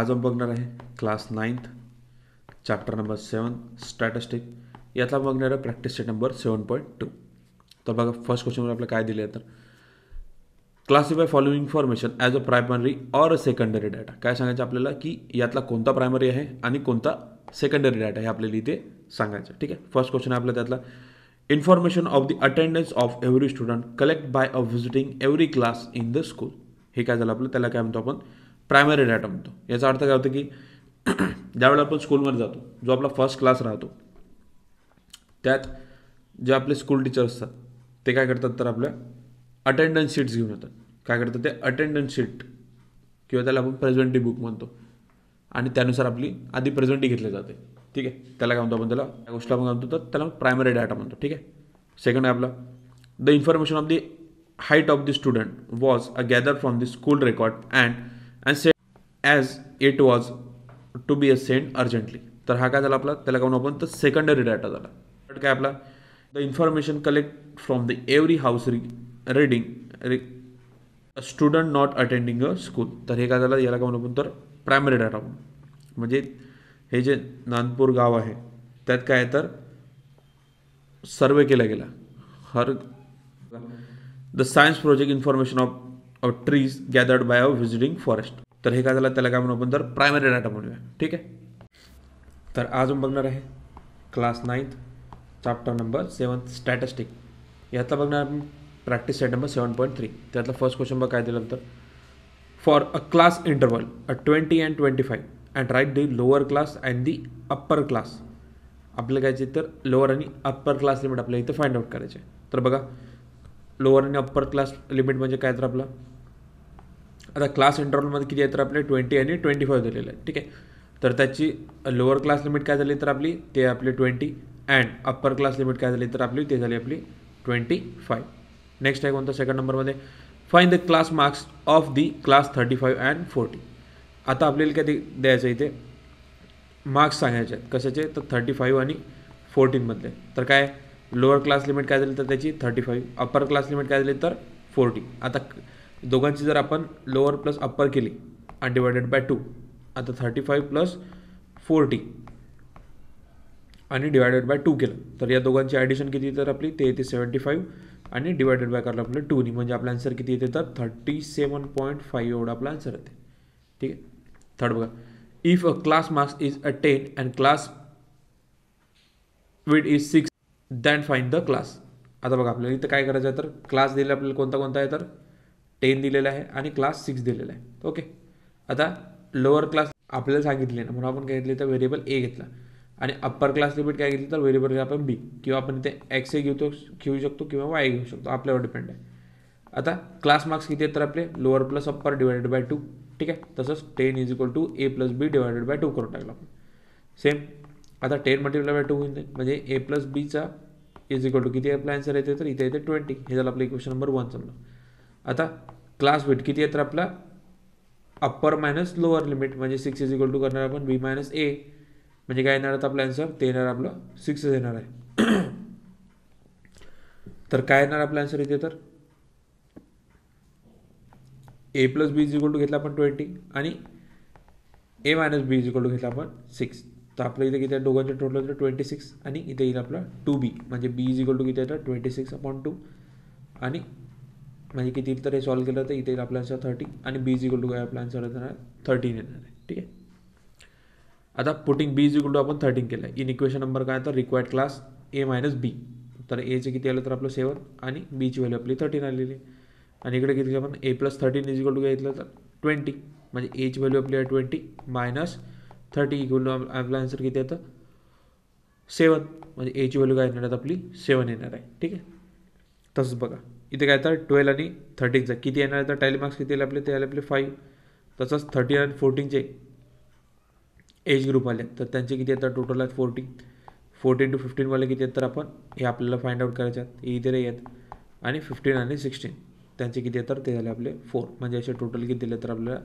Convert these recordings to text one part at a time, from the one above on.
आज आपण बघणार आहे class 9th chapter number 7 statistic यातला बघणार आहे प्रॅक्टिस सेट नंबर 7.2. तर बघा फर्स्ट क्वेश्चनवर आपल्याला काय दिले आहे तर classify following information as a primary or a secondary data. काय सांगायचं आपल्याला की यातला कोणता प्रायमरी आहे आणि कोणता सेकंडरी डाटा हे आपल्याला इथे सांगायचं. ठीक आहे. फर्स्ट क्वेश्चन आहे आपला त्यातला information of the attendance of every student collect by a visiting every class in the school. हे काय झालं आपलं त्याला काय म्हणतो आपण प्रायमरी डाटा म्हणतो. याचा अर्थ काय होतं की ज्यावेळेला आपण स्कूलमध्ये जातो जो आपला फर्स्ट क्लास राहतो त्यात जे आपले स्कूल टीचर असतात ते काय करतात तर आपल्या अटेंडन्स शीट्स घेऊन येतात. काय करतात ते अटेंडन्स शीट किंवा त्याला आपण प्रेझेंटी बुक म्हणतो आणि त्यानुसार आपली आधी प्रेझेंटी घेतली जाते. ठीक आहे. त्याला काय म्हणतो आपण त्याला त्या गोष्टीला आपण म्हणतो तर त्याला प्रायमरी डाटा म्हणतो. ठीक आहे. सेकंड आहे आपला the information of the height of the student was a gather from the school record and set as it was to be a send urgently. तर हा काय झाला आपला त्याला काय म्हणू आपण तर सेकंडरी डाटा झाला. थर्ड काय आपला the information collect from the every house reading a student not attending a school. तर हे काय झालं याला काय म्हणू आपण तर प्रायमरी डाटा म्हणून. म्हणजे हे जे नानपूर गाव आहे त्यात काय तर सर्वे केला गेला her the science project information of trees gathered by a visiting forest. तर हे काय झालं त्याला काय म्हणू आपण तर प्रायमरी डाटा म्हणूया. ठीक आहे. तर आज आपण बघणार आहे class 9th chapter number 7 statistic यातला बघणार आपण प्रॅक्टिस सेट नंबर 7.3. त्यातला फर्स्ट क्वेश्चन बघ काय दिलं तर for a class interval 20 and 25 and write the lower class and the upper class. आपल्याला काय तर लोअर आणि अप्पर क्लास लिमिट आपल्याला इथं फाइंड आउट करायचे. तर बघा लोअर आणि अप्पर क्लास लिमिट म्हणजे काय तर आपला आता क्लास इंटरवलमध्ये किती आहे तर आपले 20 आणि 25 दिलेलं आहे. ठीक आहे. तर त्याची लोअर क्लास लिमिट काय झाली तर आपली ते आपली 20 अँड अप्पर क्लास लिमिट काय झाली तर आपली ते झाली आपली 25. नेक्स्ट आहे कोणता सेकंड नंबरमध्ये find the class marks of the class 35 and 40. आता आपल्याला काय द्यायचं इथे मार्क्स सांगायचे आहेत कशाचे तर 35 आणि 14 मधले. तर काय लोअर क्लास लिमिट काय झाली तर त्याची 35 अप्पर क्लास लिमिट काय झाली तर 40. आता दोघांची जर आपण लोअर प्लस अप्पर केली आणि डिवायडेड बाय 2 आता 35 प्लस 40 आणि डिवायडेड बाय 2 केलं तर या दोघांची ॲडिशन किती तर आपली ते येते 75 आणि डिवायडेड बाय करलं आपलं 2 म्हणजे आपला आन्सर किती येते तर 37.5 एवढा आपला आन्सर येते. ठीक आहे. थर्ड बघा if a class marks is a 10 and class width is 6 then find the class. आता बघा आपल्याला इथं काय करायचं आहे तर क्लास दिलेला आपल्याला कोणता कोणता आहे तर 10 दिलेला आहे आणि क्लास 6 दिलेला आहे. ओके. आता लोअर क्लास आपल्याला सांगितले ना म्हणून आपण काय घेतले तर व्हेरिएबल ए घेतला आणि अप्पर क्लास लिमिट काय घेतली तर व्हेरिएबल आपण बी किंवा आपण इथे एक्स ए घेऊ शकतो किंवा वाय घेऊ शकतो आपल्यावर डिपेंड आहे. आता क्लास मार्क्स किती आहेत तर आपले lower plus upper divided by 2. ठीक आहे. तसंच 10 is equal to A plus B divided by 2 करून टाकलं आपण. सेम आता 10 मल्टिप्लाय बाय 2 होईल म्हणजे ए प्लस बीचा इज इक्वल टू किती आपला आन्सर येते तर इथे येते 20. हे झालं आपलं इक्वेशन नंबर 1 समजा. आता क्लास विथ किती आहे तर आपला अप्पर मायनस लोअर लिमिट म्हणजे 6 इज इक्वल टू करणार आपण बी मायनस ए म्हणजे काय येणार आपला आन्सर ते येणार आपलं 6 येणार आहे. तर काय येणार आपला आन्सर इथे तर A plus B is equal to घेतला आपण 20 आणि A minus B is equal to घेतला आपण 6. तर आपलं इथे किती आहे दोघांचे टोटल होतं 26 आणि इथे येईल आपला 2b म्हणजे बी इज इक्वल टू किती येतं 26/2 आणि म्हणजे किती तर हे सॉल्व्ह केलं तर इथे येईल आपला आन्सर 30 आणि बी इज इक्वल टू काय आपला आन्सर येणार 13 येणार आहे. ठीक आहे. आता putting B is equal to आपण 13 केलं आहे. इन इक्वेशन नंबर काय तर required class A minus B. तर एचे किती आलं तर आपलं 7 आणि बीची व्हॅल्यू आपली 13 आलेली आहे. आणि इकडे किती आपण ए प्लस 13 इज इक्वल टू घेतलं तर 20 म्हणजे एची व्हॅल्यू आपली आहे 20 मायनस 30 इक्वल टू आपला आन्सर किती येतं 7 म्हणजे एची व्हॅल्यू काय येणार आपली 7 येणार आहे. ठीक आहे. तसंच बघा इथे काय तर 12 आणि 13चा किती येणार तर टॅली मार्क्स किती आले आपले ते आले आपले 5. तसंच 13 आणि 14चे एज ग्रुप आले तर त्यांचे किती येतात टोटल आहेत 40. 14 to 15 वाले किती आहेत तर आपण हे आपल्याला फाइंड आउट करायचे आहेत हे इथे आहेत आणि 15 आणि 16 त्यांचे किती येतात ते झाले आपले 4 म्हणजे असे टोटल किती दिले तर आपल्याला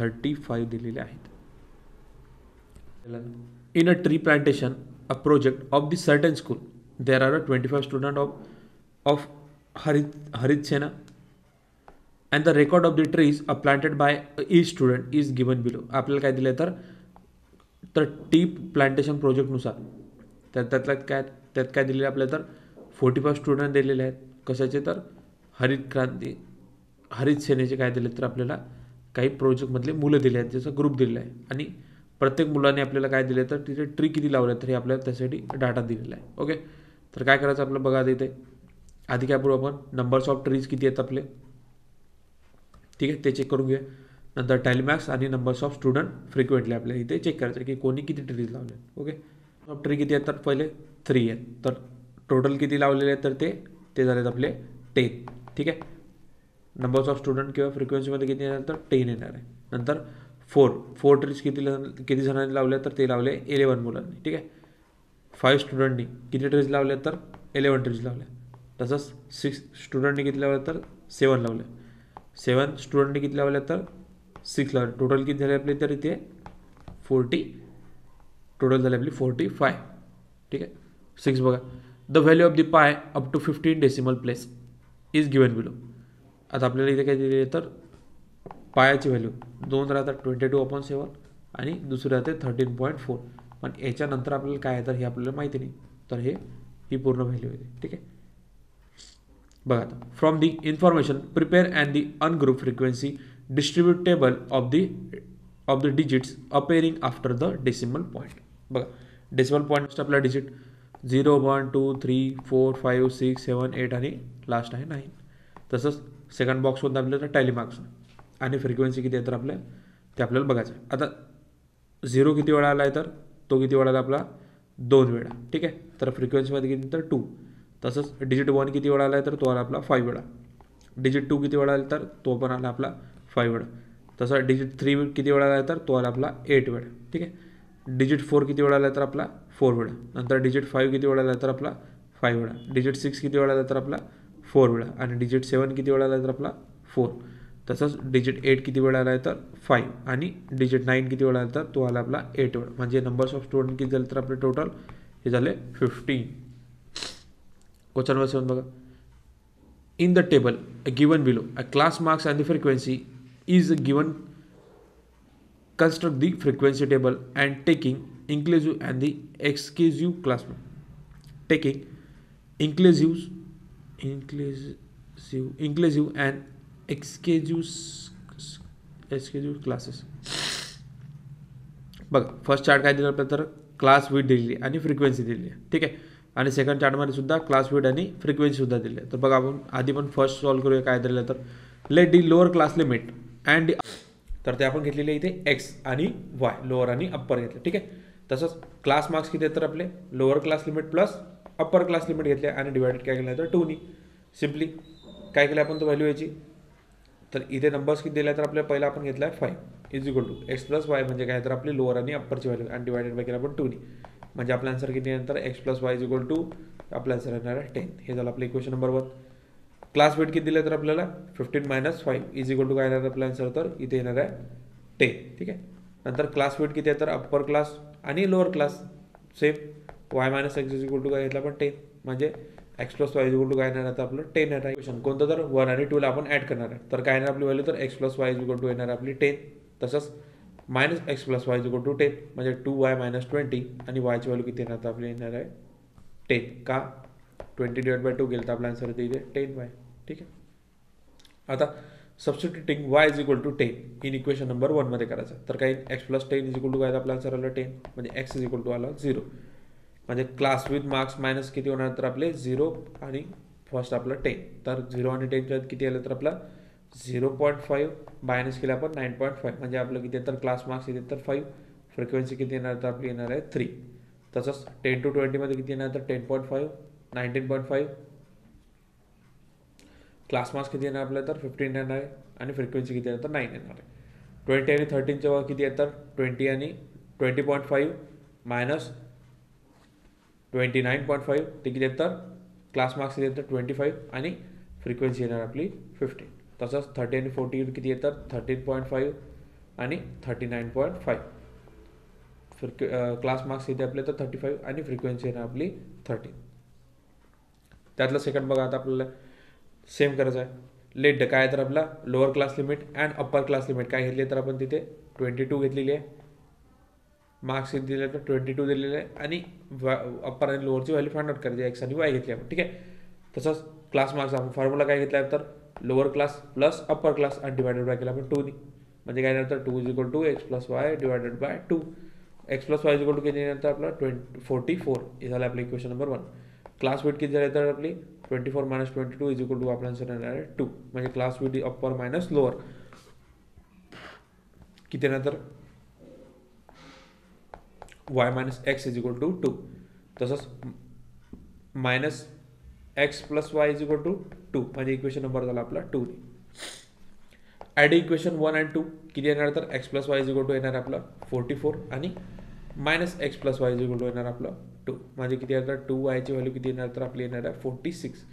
35 दिलेले आहेत. In a tree plantation a project of the certain school there are 25 student of Harit Sena and the record of the trees planted by each student is given below. आपल्याला काय दिलं आहे तर टी प्लांटेशन प्रोजेक्टनुसार त्यात काय दिलेलं आहे आपल्याला तर 45 स्टुडंट दिलेले आहेत. कशाचे तर हरित सेनेचे काय दिले तर आपल्याला काही प्रोजेक्टमधले मुलं दिले आहेत, ज्याचा ग्रुप दिलेला आहे. आणि प्रत्येक मुलाने आपल्याला काय दिले तर तिथे ट्री किती लावले तर हे आपल्याला त्यासाठी डाटा दिलेला आहे. ओके, तर काय करायचं आपलं बघा इथे. आधी काय करू आपण, नंबर्स ऑफ ट्रीज किती आहेत आपले, ठीक आहे, ते चेक करून घेऊया. नंतर टॅलीमॅक्स आणि नंबर्स ऑफ स्टुडंट फ्रिक्वेंटली आपल्याला इथे चेक करायचं की कोणी किती ट्रीज लावले. ओके, ऑफ ट्री किती आहेत तर पहिले 3 आहेत. तर टोटल किती लावलेले आहेत तर ते झालेत आपले 10. ठीक आहे, नंबर्स ऑफ स्टुडंट किंवा फ्रिक्वेन्सीमध्ये किती येणार तर 10 येणार आहे. नंतर 4 ट्रीज किती जणांनी लावले तर ते लावले 11 मुलांनी. ठीक आहे, 5 स्टुडंटनी किती ट्रीज लावले तर 11 ट्रीज लावले. तसंच 6 स्टुडंटनी किती लावले तर 7 लावले. 7 स्टुडंटनी किती लावले तर 6 लावले. टोटल किती झाले आपले तर इथे 40, टोटल झाले आपली 45. ठीक आहे, 6 बघा. The value of the pi up to 15 decimal place is given below. आता आपल्याला इथे काय दिले आहे तर पायाची व्हॅल्यू 2 राहतात 22/7 आणि दुसरी राहते 13.4. पण याच्यानंतर आपल्याला काय आहे तर हे आपल्याला माहिती नाही, तर ही पूर्ण व्हॅल्यू येते. ठीक आहे, बघा आता. From the information prepare and the ungroup frequency distribute table of the digits अपेअरिंग after the decimal point. बघा, डेसिमल पॉईंट आपला डिजिट 0, 1, 2, 3, 4, 5, 6, 7, 8 आणि लास्ट आहे 9. तसंच सेकंड बॉक्समध्ये आपल्याला टॅली मार्क्स आणि फ्रिक्वेन्सी किती आहे तर ते आपल्याला बघायचं आहे. आता 0 किती वेळा आला आहे तर तो किती वेळा आला आपला 2 वेळा. ठीक आहे, तर फ्रिक्वेन्सीमध्ये किती तर 2. तसंच डिजिट 1 किती वेळा आला आहे तर तो आला आपला 5 वेळा. डिजिट 2 किती वेळा आला तर तो पण आला आपला 5 वेळा. तसं डिजिट 3 किती वेळा आला तर तो आला आपला 8 वेळा. ठीक आहे, डिजिट 4 किती वेळा आला तर आपला 4 वेळा. नंतर डिजिट 5 किती वेळा आला तर आपला 5 वेळा. डिजिट 6 किती वेळा आला तर आपला 4 वेळा. आणि डिजिट 7 किती वेळा आला तर आपला 4. तसंच डिजिट 8 किती वेळा आला तर 5. आणि डिजिट 9 किती वेळा आला तर तो आला आपला 8 वेळा. म्हणजे नंबर्स ऑफ स्टुडंट किती झाले तर आपले टोटल हे झाले 15. क्वेश्चन नंबर 7 बघा. In the table given below, a class marks and the frequency is given. Construct the frequency table and taking inclusive and the exclusive class. Taking inclusive and exclusive classes. बघा, first chart काय दिलं आपल्याला तर class with दिलेली आणि frequency दिलेली आहे. ठीक आहे, आणि सेकंड चार्टमध्ये सुद्धा क्लास विथ आणि फ्रिक्वेन्सी सुद्धा दिली आहे. तर बघा, आपण आधी पण फर्स्ट सॉल्व्ह करूया. काय दिलेलं तर let the lower class limit and तर ते आपण घेतलेले इथे एक्स आणि वाय, लोअर आणि अप्पर घेतले. ठीक आहे, तसंच क्लास मार्क्स किती आहेत तर आपले lower class limit plus upper class limit घेतले आणि डिवायडेड काय केलं तर 2नी. सिम्पली काय केलं आपण तो व्हॅल्यू याची, तर इथे नंबर्स किती दिले तर आपल्याला पहिला आपण घेतला आहे 5 is equal to X plus Y, म्हणजे काय तर आपली लोअर आणि अप्परची व्हॅल्यू आणि डिवायडेड बाय केलं आपण 2नी. म्हणजे आपला आन्सर किती येणार तर X plus Y is equal to आपला आन्सर येणार आहे 10. हे झालं आपलं इक्वेशन नंबर 1. क्लास वेट किती दिलं तर आपल्याला 15 - 5 इज इक्वल टू काय येणार आपला आन्सर तर इथे येणार आहे 10. ठीक आहे, नंतर क्लास वेट किती आहे तर अप्पर क्लास आणि lower class same Y minus X is equal to काय घेतला आपण 10. म्हणजे X plus Y is equal to काय येणार आता आपलं 10 येणार आहे. क्वेश्चन कोणतं तर 1 आणि 2 ला आपण ॲड करणार आहे. तर काय येणार आपली व्हॅल्यू तर X plus Y is equal to येणार आपली 10. तसंच minus X plus Y is equal to 10 म्हणजे 2y - 20 आणि वायची व्हॅल्यू किती येणार तर आपली येणार आहे 10. का 20 डिवाइड बाय 2 गेलं तर आपला आन्सर इथे 10y. ठीक आहे, आता substituting y is equal to 10 in equation number 1 मध्ये करायचं. तर काही X plus 10 is equal to काय आपला आन्सर आला 10 म्हणजे एक्स इज इक्वल टू आला 0. म्हणजे क्लास विथ मार्क्स मायनस किती होणार तर आपले 0 आणि फर्स्ट आपलं 10. तर 0 आणि 10 किती आलं तर आपला 0.5 मायनस केलं आपण 9.5 म्हणजे आपलं किती तर क्लास मार्क्स येते तर 5. फ्रिक्वेन्सी किती येणार तर आपली येणार आहे 3. तसंच 10 to 20 मध्ये किती येणार तर 10.5 19.5. क्लास मार्क्स किती येणार आपल्याला तर 15 येणार आहे आणि फ्रिक्वेन्सी किती येणार तर 9 येणार आहे. 20 आणि 13च्या वर किती येतात 20 आणि 20.5 मायनस 29.5 ते किती येतात क्लास मार्क्स किती येतात 25 आणि फ्रिक्वेन्सी येणार आपली 15. तसंच 30 आणि 40 किती येतात 13.5 आणि 39.5. क्लास मार्क्स किती आपले तर 35 आणि फ्रिक्वेन्सी येणार आपली 13. त्यातलं सेकंड बघा, आता आपल्याला सेम करायचं आहे. लेट काय आहे तर आपला lower class limit and upper class limit काय घेतली तर आपण तिथे 22 घेतलेली आहे. मार्क्स किती दिले तर 22 दिलेले आहे आणि अप्पर आणि लोअरची व्हॅल्यू फाइंड आउट करायची एक्स आणि वाय घेतली आपण. ठीक आहे. तसंच क्लास मार्क्स आपण फॉर्म्युला काय घेतला तर lower class plus upper class आणि डिवायडेड बाय केला आपण 2 म्हणजे काय नंतर 2 is equal to X plus Y divided by 2. X plus Y is equal to किती नंतर आपला 44 हे झालं आपलं इक्वेशन नंबर 1. क्लास विथ किती झाले तर आपली 24 मायनस 22 इज इक्वल टू आपला आन्सर येणार आहे 2 म्हणजे class with upper minus lower किती नंतर y minus X is equal to 2. तसंच minus X plus Y is equal to 2 म्हणजे इक्वेशन नंबर झाला आपला 2. ॲड इक्वेशन 1 आणि 2 किती येणार तर X plus Y is equal to येणार आपला 44 आणि minus X plus Y is equal to येणार आपलं 2 म्हणजे किती येणार 2yची व्हॅल्यू किती येणार तर आपली येणार आहे 46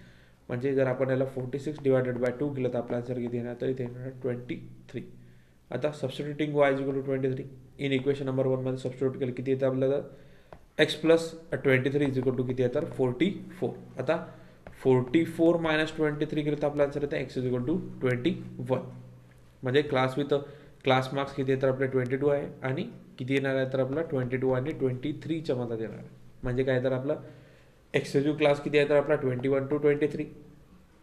म्हणजे जर आपण याला 46 डिवायडेड बाय 2 केलं तर आपला आन्सर किती येणार तर इथे येणार 23. आता substituting y is equal to 23 in equation number 1 मध्ये सबस्टिट्यूट केलं किती येतं आपल्याला X plus 23 is equal to किती येतात 44. आता 44 मायनस 23 केलं तर आपला आन्सर येतं एक्स इज इक्वल टू 21 म्हणजे क्लास विथ क्लास मार्क्स किती येतात आपले 22 आहे आणि किती येणार आहे तर आपला 22 आणि 23च्या मधात येणार आहे म्हणजे काय तर आपला एक्सक्लुझिव्ह क्लास किती आहे तर आपला 21 to 23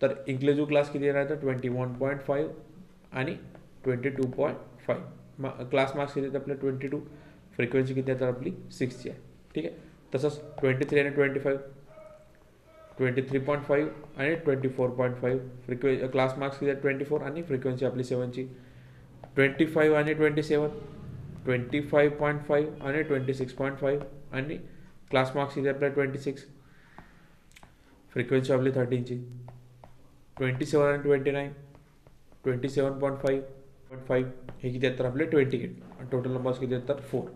तर इन्क्लुझिव्ह क्लास किती येणार तर 21.5 आणि 22.5 क्लास मार्क्स किती आहेत आपले 22 फ्रिक्वेन्सी किती आहे तर आपली 6ची आहे. ठीक आहे. तसंच 23 आणि 25 23.5 आणि 24.5 क्लास मार्क्स किती आहेत 24 आणि फ्रिक्वेन्सी आपली 7ची 25 आणि 27 25.5 आणि 26.5 आणि क्लास मार्क्स किती आपल्या 26 फ्रिक्वेन्सी आपली 13ची 27 आणि 29 27.5 हे किती आहेत तर आपले 28 आणि टोटल नंबर्स किती आहेत तर 4.